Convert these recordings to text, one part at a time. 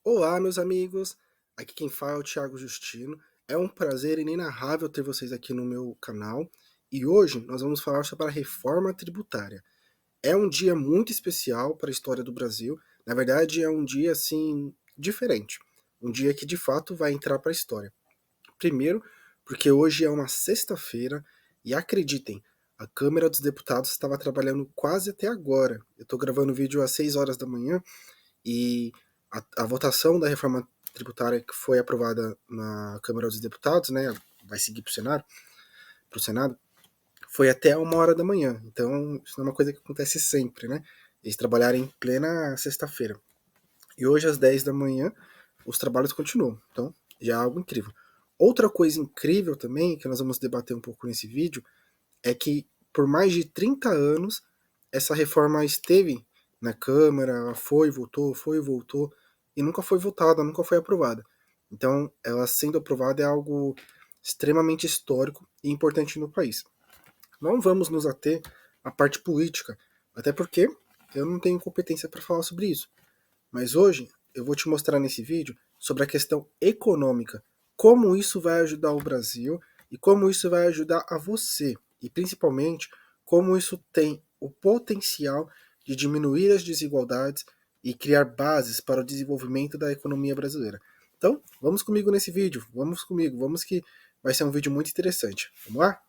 Olá, meus amigos. Aqui quem fala é o Thiago Justino. É um prazer inenarrável ter vocês aqui no meu canal. E hoje nós vamos falar sobre a reforma tributária. É um dia muito especial para a história do Brasil. Na verdade, é um dia assim diferente. Um dia que de fato vai entrar para a história. Primeiro, porque hoje é uma sexta-feira e acreditem, a Câmara dos Deputados estava trabalhando quase até agora. Eu estou gravando o vídeo às 6 horas da manhã e a votação da reforma tributária que foi aprovada na Câmara dos Deputados, né, vai seguir para o Senado, foi até 1 hora da manhã. Então, isso não é uma coisa que acontece sempre, né? Eles trabalharam em plena sexta-feira. E hoje, às 10 da manhã, os trabalhos continuam. Então, já é algo incrível. Outra coisa incrível também, que nós vamos debater um pouco nesse vídeo, é que por mais de 30 anos, essa reforma esteve na Câmara, foi, voltou, e nunca foi votada, nunca foi aprovada. Então, ela sendo aprovada é algo extremamente histórico e importante no país. Não vamos nos ater à parte política, até porque eu não tenho competência para falar sobre isso. Mas hoje eu vou te mostrar nesse vídeo sobre a questão econômica, como isso vai ajudar o Brasil e como isso vai ajudar a você, e principalmente como isso tem o potencial de diminuir as desigualdades e criar bases para o desenvolvimento da economia brasileira. Então, vamos comigo nesse vídeo, vamos comigo, vamos que vai ser um vídeo muito interessante. Vamos lá?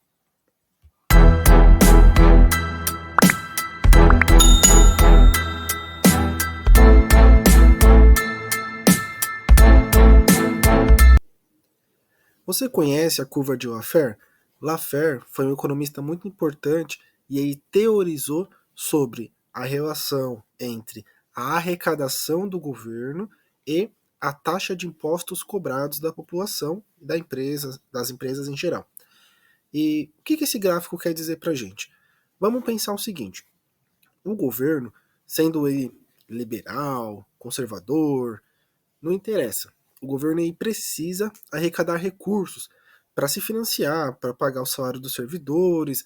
Você conhece a curva de Laffer? Laffer foi um economista muito importante e ele teorizou sobre a relação entre a arrecadação do governo e a taxa de impostos cobrados da população e das empresas em geral. E o que esse gráfico quer dizer para a gente? Vamos pensar o seguinte: o governo, sendo ele liberal, conservador, não interessa. O governo aí precisa arrecadar recursos para se financiar, para pagar o salário dos servidores,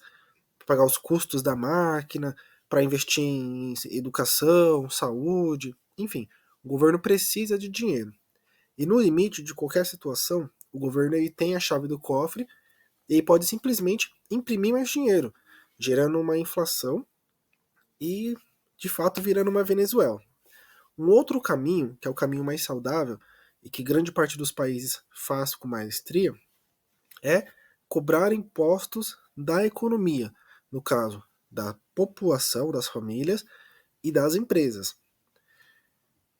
para pagar os custos da máquina, para investir em educação, saúde, enfim, o governo precisa de dinheiro. E no limite de qualquer situação, o governo aí tem a chave do cofre e ele pode simplesmente imprimir mais dinheiro, gerando uma inflação e, de fato, virando uma Venezuela. Um outro caminho, que é o caminho mais saudável e que grande parte dos países faz com maestria, é cobrar impostos da economia, no caso da população, das famílias e das empresas.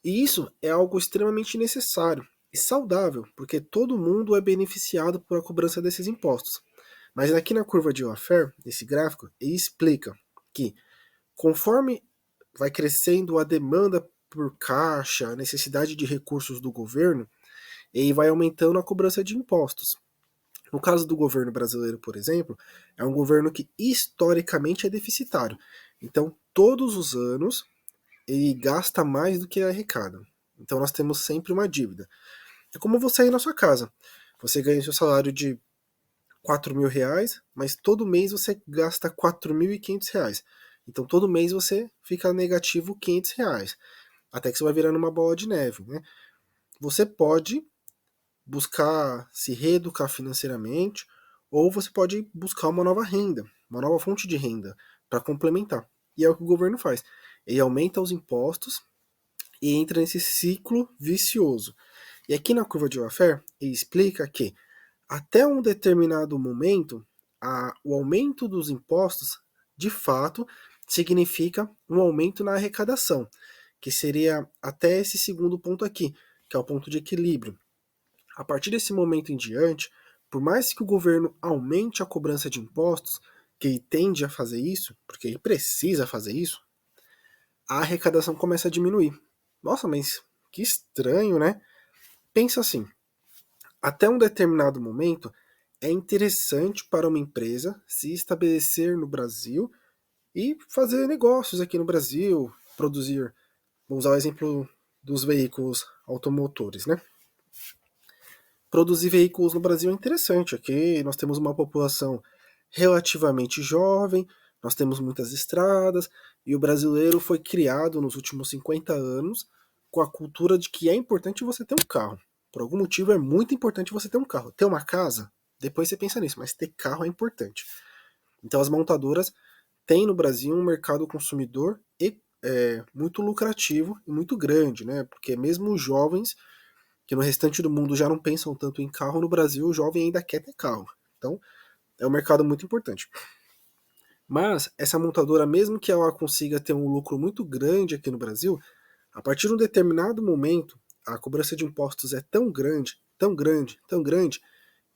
E isso é algo extremamente necessário e saudável, porque todo mundo é beneficiado por a cobrança desses impostos. Mas aqui na curva de Laffer, nesse gráfico, ele explica que conforme vai crescendo a demanda por caixa, a necessidade de recursos do governo, e vai aumentando a cobrança de impostos. No caso do governo brasileiro, por exemplo, é um governo que historicamente é deficitário. Então, todos os anos, ele gasta mais do que arrecada. Então, nós temos sempre uma dívida. É como você ir na sua casa. Você ganha seu salário de R$ 4.000, mas todo mês você gasta R$ 4.500. Então, todo mês você fica negativo R$ 500. Até que você vai virando uma bola de neve, né? Você pode buscar se reeducar financeiramente, ou você pode buscar uma nova renda, uma nova fonte de renda para complementar. E é o que o governo faz. Ele aumenta os impostos e entra nesse ciclo vicioso. E aqui na curva de Laffer, ele explica que até um determinado momento, o aumento dos impostos, de fato, significa um aumento na arrecadação, que seria até esse segundo ponto aqui, que é o ponto de equilíbrio. A partir desse momento em diante, por mais que o governo aumente a cobrança de impostos, que ele tende a fazer isso, porque ele precisa fazer isso, a arrecadação começa a diminuir. Nossa, mas que estranho, né? Pensa assim, até um determinado momento, é interessante para uma empresa se estabelecer no Brasil e fazer negócios aqui no Brasil, produzir. Vamos usar o exemplo dos veículos automotores, né? Produzir veículos no Brasil é interessante. Aqui nós temos uma população relativamente jovem, nós temos muitas estradas, e o brasileiro foi criado nos últimos 50 anos com a cultura de que é importante você ter um carro. Por algum motivo é muito importante você ter um carro. Ter uma casa, depois você pensa nisso, mas ter carro é importante. Então as montadoras têm no Brasil um mercado consumidor muito lucrativo e muito grande, né? Porque mesmo os jovens, que no restante do mundo já não pensam tanto em carro, no Brasil o jovem ainda quer ter carro. Então é um mercado muito importante. Mas essa montadora, mesmo que ela consiga ter um lucro muito grande aqui no Brasil, a partir de um determinado momento, a cobrança de impostos é tão grande, tão grande, tão grande,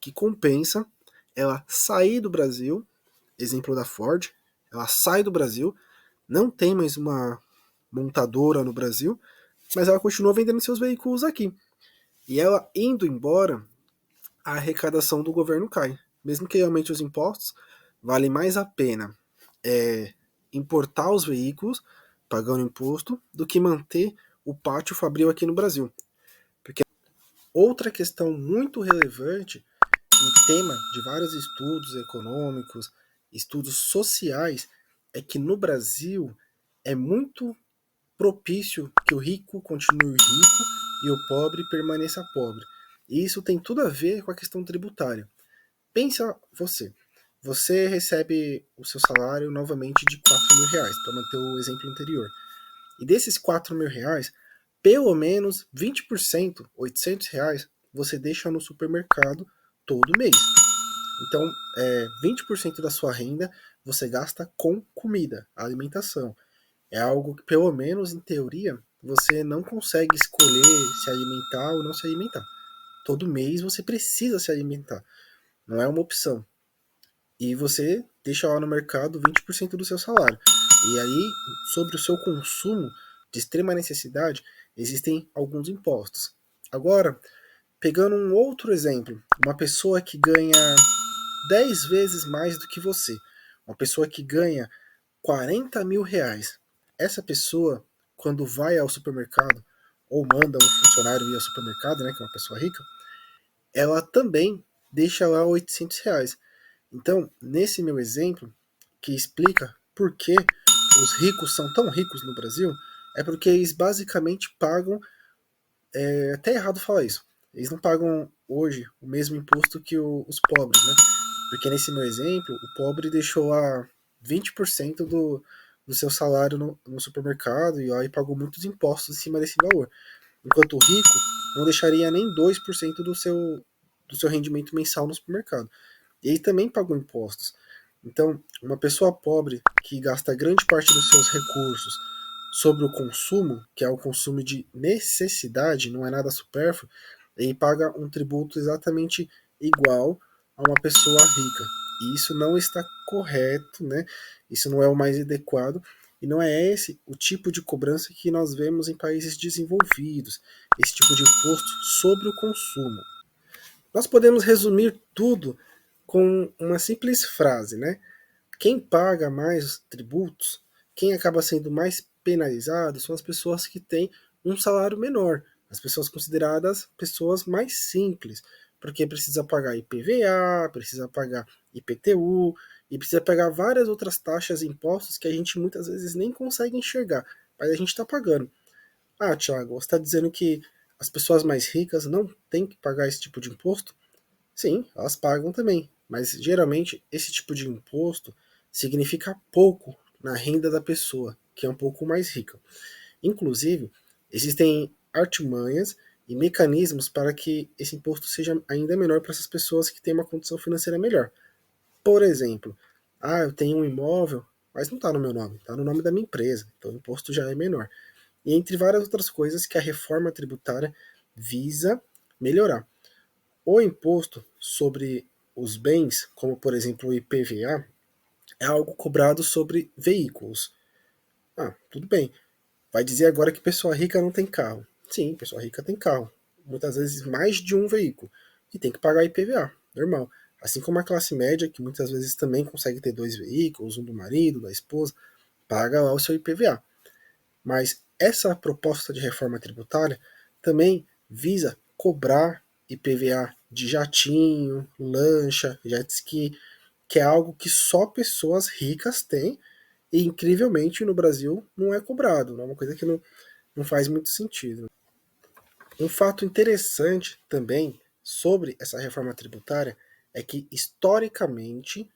que compensa ela sair do Brasil, exemplo da Ford, ela sai do Brasil, não tem mais uma montadora no Brasil, mas ela continua vendendo seus veículos aqui. E ela indo embora, a arrecadação do governo cai. Mesmo que aumente os impostos, vale mais a pena importar os veículos, pagando imposto, do que manter o pátio fabril aqui no Brasil. Porque outra questão muito relevante e tema de vários estudos econômicos, estudos sociais, é que no Brasil é muito propício que o rico continue rico e o pobre permaneça pobre. E isso tem tudo a ver com a questão tributária. Pensa você. Você recebe o seu salário novamente de R$ 4.000, para manter o exemplo anterior. E desses R$ 4.000, pelo menos 20%, R$ 800, você deixa no supermercado todo mês. Então, 20% da sua renda você gasta com comida, alimentação. É algo que, pelo menos em teoria, você não consegue escolher se alimentar ou não se alimentar. Todo mês você precisa se alimentar. Não é uma opção. E você deixa lá no mercado 20% do seu salário. E aí, sobre o seu consumo de extrema necessidade, existem alguns impostos. Agora, pegando um outro exemplo, uma pessoa que ganha 10 vezes mais do que você, uma pessoa que ganha R$ 40.000, essa pessoa, quando vai ao supermercado, ou manda um funcionário ir ao supermercado, né, que é uma pessoa rica, ela também deixa lá R$ 800. Então, nesse meu exemplo, que explica por que os ricos são tão ricos no Brasil, é porque eles basicamente pagam, até errado falar isso, eles não pagam hoje o mesmo imposto que os pobres, né? Porque nesse meu exemplo, o pobre deixou lá 20% do seu salário no supermercado e aí pagou muitos impostos em cima desse valor. Enquanto o rico não deixaria nem 2% do seu rendimento mensal no supermercado. E ele também pagou impostos. Então, uma pessoa pobre que gasta grande parte dos seus recursos sobre o consumo, que é o consumo de necessidade, não é nada supérfluo, ele paga um tributo exatamente igual a uma pessoa rica. E isso não está correto, né? Isso não é o mais adequado. E não é esse o tipo de cobrança que nós vemos em países desenvolvidos, esse tipo de imposto sobre o consumo. Nós podemos resumir tudo com uma simples frase, né? Quem paga mais tributos, quem acaba sendo mais penalizado são as pessoas que têm um salário menor, as pessoas consideradas pessoas mais simples, porque precisa pagar IPVA, precisa pagar IPTU e precisa pagar várias outras taxas e impostos que a gente muitas vezes nem consegue enxergar, mas a gente está pagando. Ah, Thiago, você está dizendo que as pessoas mais ricas não têm que pagar esse tipo de imposto? Sim, elas pagam também, mas geralmente esse tipo de imposto significa pouco na renda da pessoa, que é um pouco mais rica. Inclusive, existem artimanhas e mecanismos para que esse imposto seja ainda menor para essas pessoas que têm uma condição financeira melhor. Por exemplo, eu tenho um imóvel, mas não está no meu nome, está no nome da minha empresa, então o imposto já é menor. E entre várias outras coisas que a reforma tributária visa melhorar. O imposto sobre os bens, como por exemplo o IPVA, é algo cobrado sobre veículos. Tudo bem. Vai dizer agora que pessoa rica não tem carro. Sim, pessoa rica tem carro. Muitas vezes mais de um veículo. E tem que pagar IPVA, normal. Assim como a classe média, que muitas vezes também consegue ter dois veículos, um do marido, da esposa, paga lá o seu IPVA. Mas essa proposta de reforma tributária também visa cobrar IPVA de jatinho, lancha, jet ski, que é algo que só pessoas ricas têm e incrivelmente no Brasil não é cobrado, não é uma coisa que Não faz muito sentido. Um fato interessante também sobre essa reforma tributária é que, historicamente,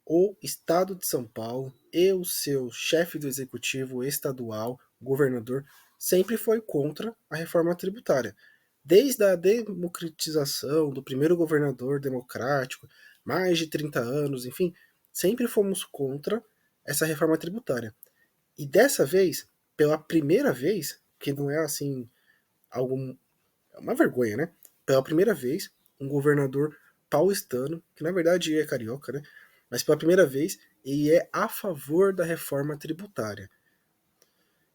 o Estado de São Paulo e o seu chefe do executivo estadual, governador, sempre foi contra a reforma tributária. Desde a democratização do primeiro governador democrático, mais de 30 anos, enfim, sempre fomos contra essa reforma tributária. E dessa vez, pela primeira vez, que não é assim algo é uma vergonha, né? Pela primeira vez, um governador paulistano, que na verdade é carioca, né? Mas pela primeira vez, ele é a favor da reforma tributária.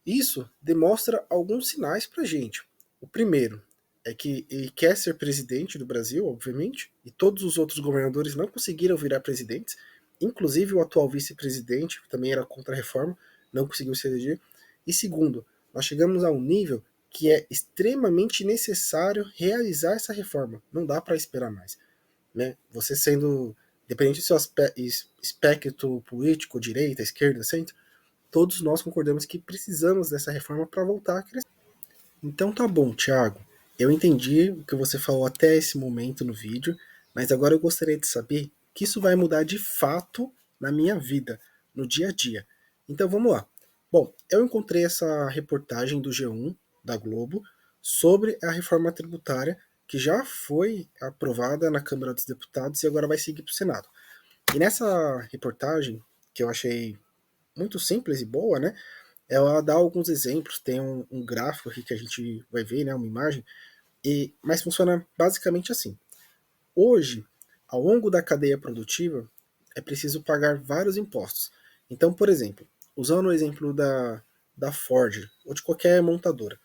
Isso demonstra alguns sinais pra gente. O primeiro é que ele quer ser presidente do Brasil, obviamente, e todos os outros governadores não conseguiram virar presidentes, inclusive o atual vice-presidente, que também era contra a reforma, não conseguiu se eleger. E segundo, nós chegamos a um nível que é extremamente necessário realizar essa reforma. Não dá para esperar mais. Né? Você sendo, dependente do seu espectro político, direita, esquerda, centro, todos nós concordamos que precisamos dessa reforma para voltar a crescer. Então tá bom, Thiago. Eu entendi o que você falou até esse momento no vídeo, mas agora eu gostaria de saber que isso vai mudar de fato na minha vida, no dia a dia. Então vamos lá. Bom, eu encontrei essa reportagem do G1, da Globo, sobre a reforma tributária que já foi aprovada na Câmara dos Deputados e agora vai seguir para o Senado. E nessa reportagem, que eu achei muito simples e boa, né? Ela dá alguns exemplos, tem um gráfico aqui que a gente vai ver, né, uma imagem, mas funciona basicamente assim. Hoje, ao longo da cadeia produtiva, é preciso pagar vários impostos. Então, por exemplo, usando o exemplo da Ford ou de qualquer montadora,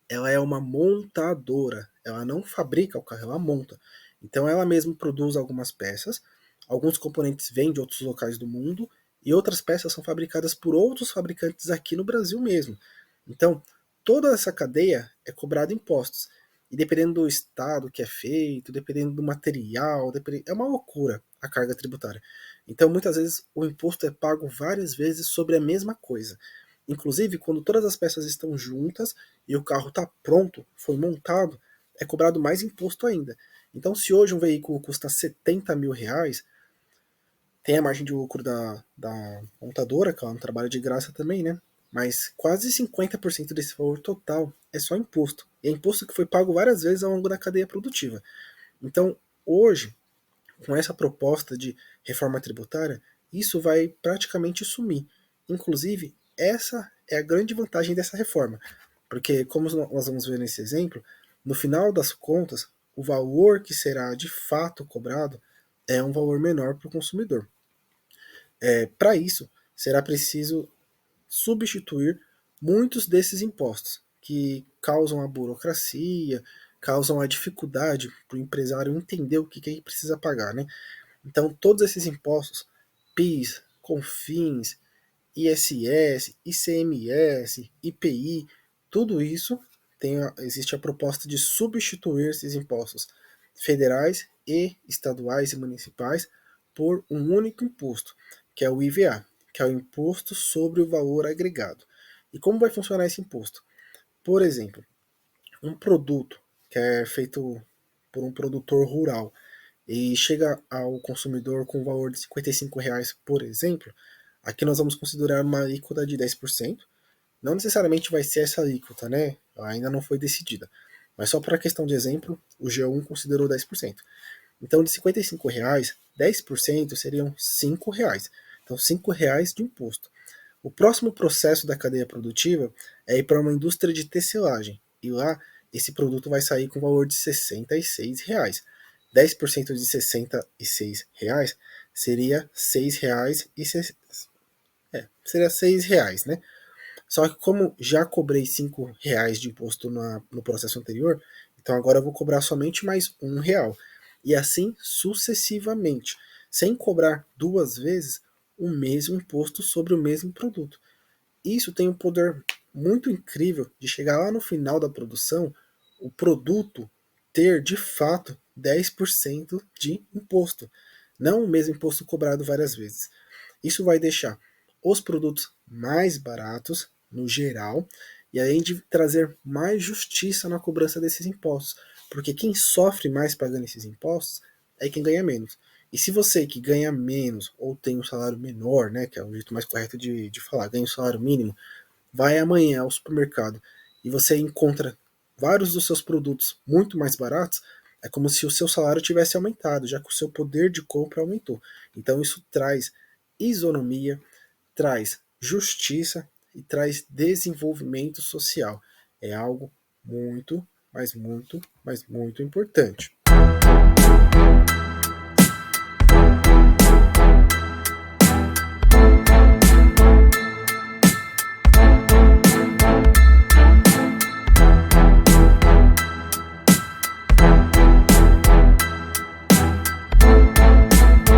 ela é uma montadora, ela não fabrica o carro, ela monta. Então ela mesma produz algumas peças, alguns componentes vêm de outros locais do mundo e outras peças são fabricadas por outros fabricantes aqui no Brasil mesmo. Então, toda essa cadeia é cobrada impostos. E dependendo do estado que é feito, dependendo do material, é uma loucura a carga tributária. Então, muitas vezes, o imposto é pago várias vezes sobre a mesma coisa. Inclusive, quando todas as peças estão juntas e o carro está pronto, foi montado, é cobrado mais imposto ainda. Então, se hoje um veículo custa 70 mil reais, tem a margem de lucro da montadora, que ela não trabalha de graça também, né? Mas quase 50% desse valor total é só imposto. E é imposto que foi pago várias vezes ao longo da cadeia produtiva. Então, hoje, com essa proposta de reforma tributária, isso vai praticamente sumir. Inclusive, essa é a grande vantagem dessa reforma, porque, como nós vamos ver nesse exemplo, no final das contas, o valor que será de fato cobrado é um valor menor para o consumidor. Para isso, será preciso substituir muitos desses impostos que causam a burocracia, causam a dificuldade para o empresário entender o que ele precisa pagar, né? Então, todos esses impostos, PIS, CONFINS, ISS, ICMS, IPI, tudo isso existe a proposta de substituir esses impostos federais e estaduais e municipais por um único imposto, que é o IVA, que é o Imposto sobre o Valor Agregado. E como vai funcionar esse imposto? Por exemplo, um produto que é feito por um produtor rural e chega ao consumidor com um valor de R$ 55, por exemplo, aqui nós vamos considerar uma alíquota de 10%. Não necessariamente vai ser essa alíquota, né? Ela ainda não foi decidida. Mas só para questão de exemplo, o G1 considerou 10%. Então, de R$ 55, 10% seriam R$ 5. Então, R$ 5 de imposto. O próximo processo da cadeia produtiva é ir para uma indústria de tecelagem. E lá, esse produto vai sair com valor de R$ 66. 10% de R$ 66 seria R$ 6 e seria R$ 6, né? Só que como já cobrei R$ 5 de imposto no processo anterior, então agora eu vou cobrar somente mais R$ 1. E assim sucessivamente, sem cobrar duas vezes o mesmo imposto sobre o mesmo produto. Isso tem um poder muito incrível de chegar lá no final da produção, o produto ter de fato 10% de imposto, não o mesmo imposto cobrado várias vezes. Isso vai deixar os produtos mais baratos no geral e além de trazer mais justiça na cobrança desses impostos, porque quem sofre mais pagando esses impostos é quem ganha menos. E se você que ganha menos ou tem um salário menor, né, que é o jeito mais correto de falar, ganha um salário mínimo, vai amanhã ao supermercado e você encontra vários dos seus produtos muito mais baratos, é como se o seu salário tivesse aumentado, já que o seu poder de compra aumentou. Então isso traz isonomia, traz justiça e traz desenvolvimento social. É algo muito, mas muito, mas muito importante.